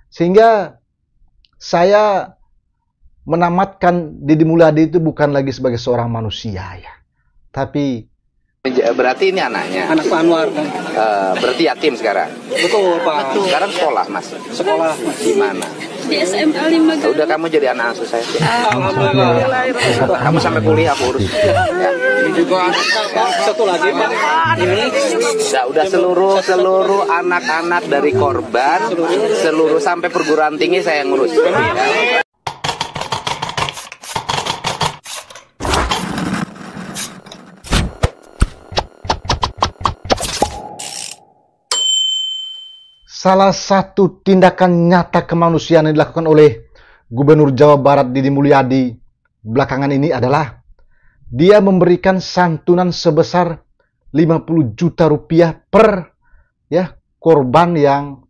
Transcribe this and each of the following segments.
Sehingga saya menamatkan Deddy Mulyadi itu bukan lagi sebagai seorang manusia ya, tapi berarti ini anaknya. Anak Pak Anwar kan. Berarti yatim sekarang. Betul Pak. Betul. Sekarang sekolah mas. Sekolah di mana? Di SMA 5 Garuda. Udah kamu jadi anak asuh saya. Alhamdulillah. Kamu sampai kuliah aku urus. Ya. Ini juga satu lagi Pak. Ini Udah seluruh anak-anak dari korban, seluruh sampai perguruan tinggi saya ngurus. Ya. salah satu tindakan nyata kemanusiaan yang dilakukan oleh Gubernur Jawa Barat Deddy Mulyadi belakangan ini adalah dia memberikan santunan sebesar 50 juta rupiah per korban yang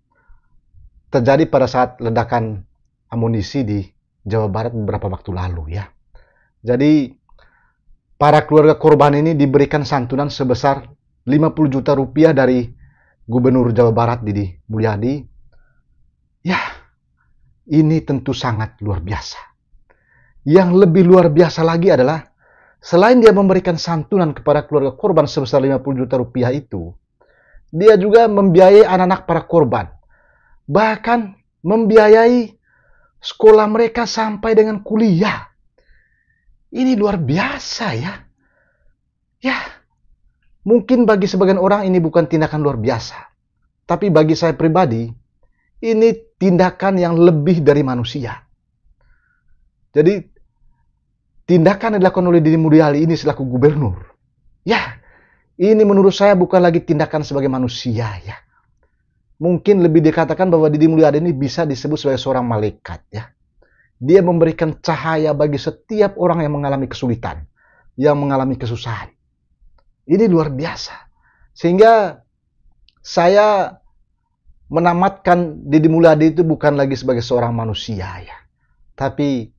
terjadi pada saat ledakan amunisi di Jawa Barat beberapa waktu lalu ya. Jadi para keluarga korban ini diberikan santunan sebesar 50 juta rupiah dari Gubernur Jawa Barat Deddy Mulyadi. Ya, ini tentu sangat luar biasa. Yang lebih luar biasa lagi adalah selain dia memberikan santunan kepada keluarga korban sebesar 50 juta rupiah itu, dia juga membiayai anak-anak para korban. Bahkan membiayai sekolah mereka sampai dengan kuliah. Ini luar biasa ya. Ya, mungkin bagi sebagian orang ini bukan tindakan luar biasa. Tapi bagi saya pribadi, ini tindakan yang lebih dari manusia. Jadi, tindakan yang dilakukan oleh Deddy Mulyadi ini selaku gubernur. Ya, ini menurut saya bukan lagi tindakan sebagai manusia ya. Mungkin lebih dikatakan bahwa Deddy Mulyadi ini bisa disebut sebagai seorang malaikat ya. Dia memberikan cahaya bagi setiap orang yang mengalami kesulitan, yang mengalami kesusahan. Ini luar biasa. Sehingga saya menamatkan Deddy Mulyadi itu bukan lagi sebagai seorang manusia ya. Tapi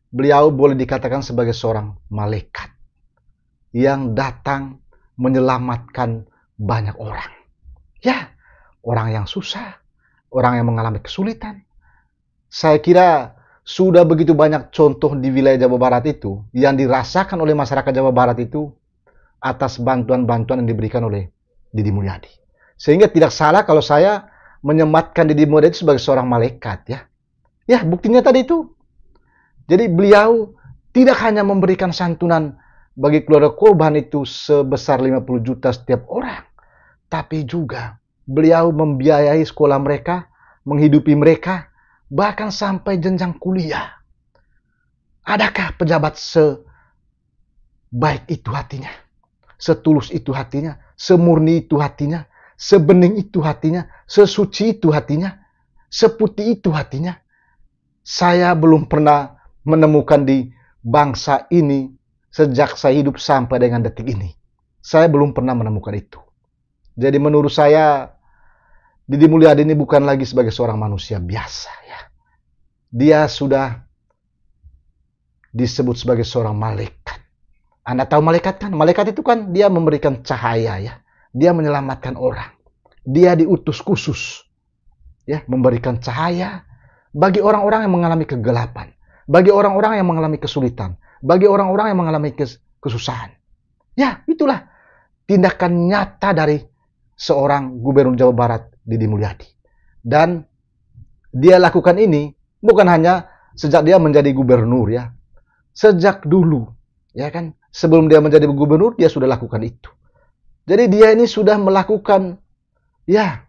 beliau boleh dikatakan sebagai seorang malaikat yang datang menyelamatkan banyak orang. Ya, orang yang susah, orang yang mengalami kesulitan. Saya kira sudah begitu banyak contoh di wilayah Jawa Barat itu yang dirasakan oleh masyarakat Jawa Barat itu atas bantuan-bantuan yang diberikan oleh Deddy Mulyadi. Sehingga tidak salah kalau saya menyematkan Deddy Mulyadi itu sebagai seorang malaikat ya. Ya, buktinya tadi itu. Jadi beliau tidak hanya memberikan santunan bagi keluarga korban itu sebesar 50 juta setiap orang, tapi juga beliau membiayai sekolah mereka, menghidupi mereka, bahkan sampai jenjang kuliah. Adakah pejabat sebaik itu hatinya? Setulus itu hatinya, semurni itu hatinya, sebening itu hatinya, sesuci itu hatinya, seputih itu hatinya. Saya belum pernah menemukan di bangsa ini sejak saya hidup sampai dengan detik ini. Saya belum pernah menemukan itu. Jadi menurut saya Deddy Mulyadi ini bukan lagi sebagai seorang manusia biasa ya. Dia sudah disebut sebagai seorang malaikat. Anda tahu malaikat kan? Malaikat itu kan dia memberikan cahaya ya. Dia menyelamatkan orang. Dia diutus khusus ya, memberikan cahaya bagi orang-orang yang mengalami kegelapan, bagi orang-orang yang mengalami kesulitan, bagi orang-orang yang mengalami kesusahan. Ya, itulah tindakan nyata dari seorang Gubernur Jawa Barat Deddy Mulyadi. Dan dia lakukan ini bukan hanya sejak dia menjadi gubernur ya. Sejak dulu ya kan, sebelum dia menjadi gubernur dia sudah lakukan itu. Jadi dia ini sudah melakukan ya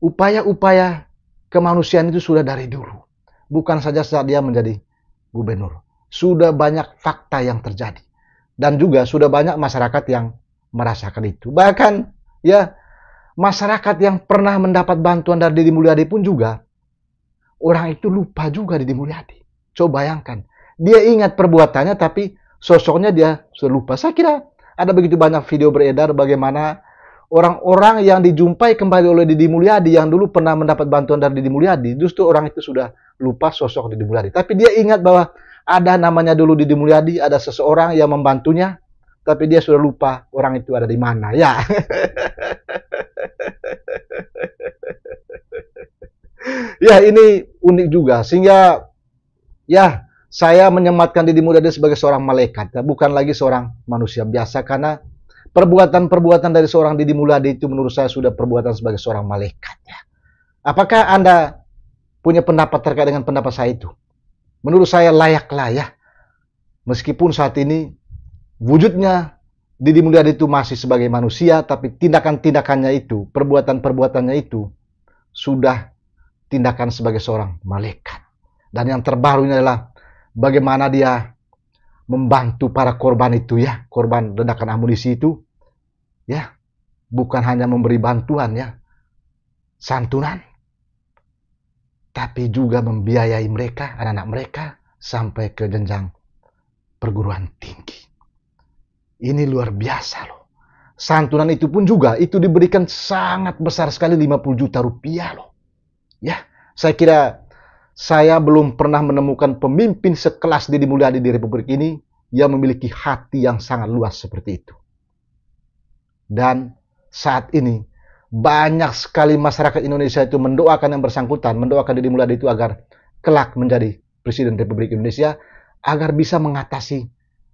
upaya-upaya kemanusiaan itu sudah dari dulu. Bukan saja saat dia menjadi gubernur. Sudah banyak fakta yang terjadi. Dan juga sudah banyak masyarakat yang merasakan itu. Bahkan ya masyarakat yang pernah mendapat bantuan dari Deddy Mulyadi pun juga orang itu lupa juga Deddy Mulyadi. Coba bayangkan. Dia ingat perbuatannya tapi sosoknya dia sudah lupa. Saya kira ada begitu banyak video beredar bagaimana orang-orang yang dijumpai kembali oleh Deddy Mulyadi yang dulu pernah mendapat bantuan dari Deddy Mulyadi, justru orang itu sudah lupa sosok Deddy Mulyadi. Tapi dia ingat bahwa ada namanya dulu Deddy Mulyadi, ada seseorang yang membantunya, tapi dia sudah lupa orang itu ada di mana. Ya. Ya, ini unik juga. Sehingga ya saya menyematkan Deddy Mulyadi sebagai seorang malaikat, ya, bukan lagi seorang manusia biasa, karena perbuatan-perbuatan dari seorang Deddy Mulyadi itu menurut saya sudah perbuatan sebagai seorang malaikat. Ya. Apakah Anda punya pendapat terkait dengan pendapat saya itu? Menurut saya layaklah ya. Meskipun saat ini wujudnya Deddy Mulyadi itu masih sebagai manusia, tapi tindakan-tindakannya itu, perbuatan-perbuatannya itu sudah tindakan sebagai seorang malaikat. Dan yang terbaru ini adalah bagaimana dia membantu para korban itu ya, korban ledakan amunisi itu, ya, bukan hanya memberi bantuan ya, santunan, tapi juga membiayai mereka, anak-anak mereka, sampai ke jenjang perguruan tinggi. Ini luar biasa loh. Santunan itu pun juga, itu diberikan sangat besar sekali, 50 juta rupiah loh. Ya, saya kira saya belum pernah menemukan pemimpin sekelas Deddy Mulyadi di Republik ini yang memiliki hati yang sangat luas seperti itu. Dan saat ini, banyak sekali masyarakat Indonesia itu mendoakan yang bersangkutan, mendoakan Deddy Mulyadi itu agar kelak menjadi Presiden Republik Indonesia, agar bisa mengatasi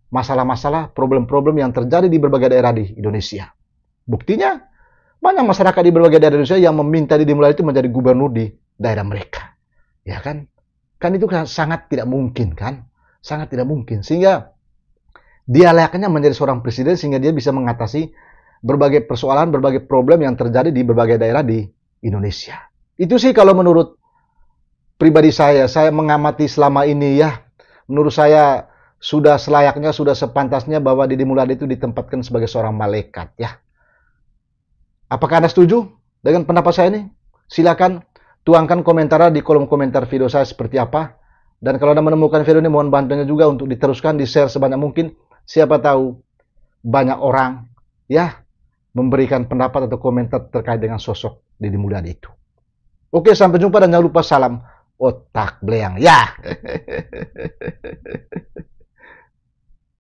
masalah-masalah, problem-problem yang terjadi di berbagai daerah di Indonesia. Buktinya, banyak masyarakat di berbagai daerah Indonesia yang meminta Deddy Mulyadi itu menjadi gubernur di daerah mereka. Ya kan? Kan itu sangat tidak mungkin kan? Sangat tidak mungkin. Sehingga dia layaknya menjadi seorang presiden sehingga dia bisa mengatasi berbagai persoalan, berbagai problem yang terjadi di berbagai daerah di Indonesia. Itu sih kalau menurut pribadi saya mengamati selama ini ya, menurut saya sudah selayaknya, sudah sepantasnya bahwa Deddy Mulyadi itu ditempatkan sebagai seorang malaikat ya. Apakah Anda setuju dengan pendapat saya ini? Silakan tuangkan komentar di kolom komentar video saya seperti apa. Dan kalau Anda menemukan video ini, mohon bantuannya juga untuk diteruskan, di-share sebanyak mungkin. Siapa tahu banyak orang ya memberikan pendapat atau komentar terkait dengan sosok Deddy Mulyadi itu. Oke, sampai jumpa dan jangan lupa salam otak bleang ya.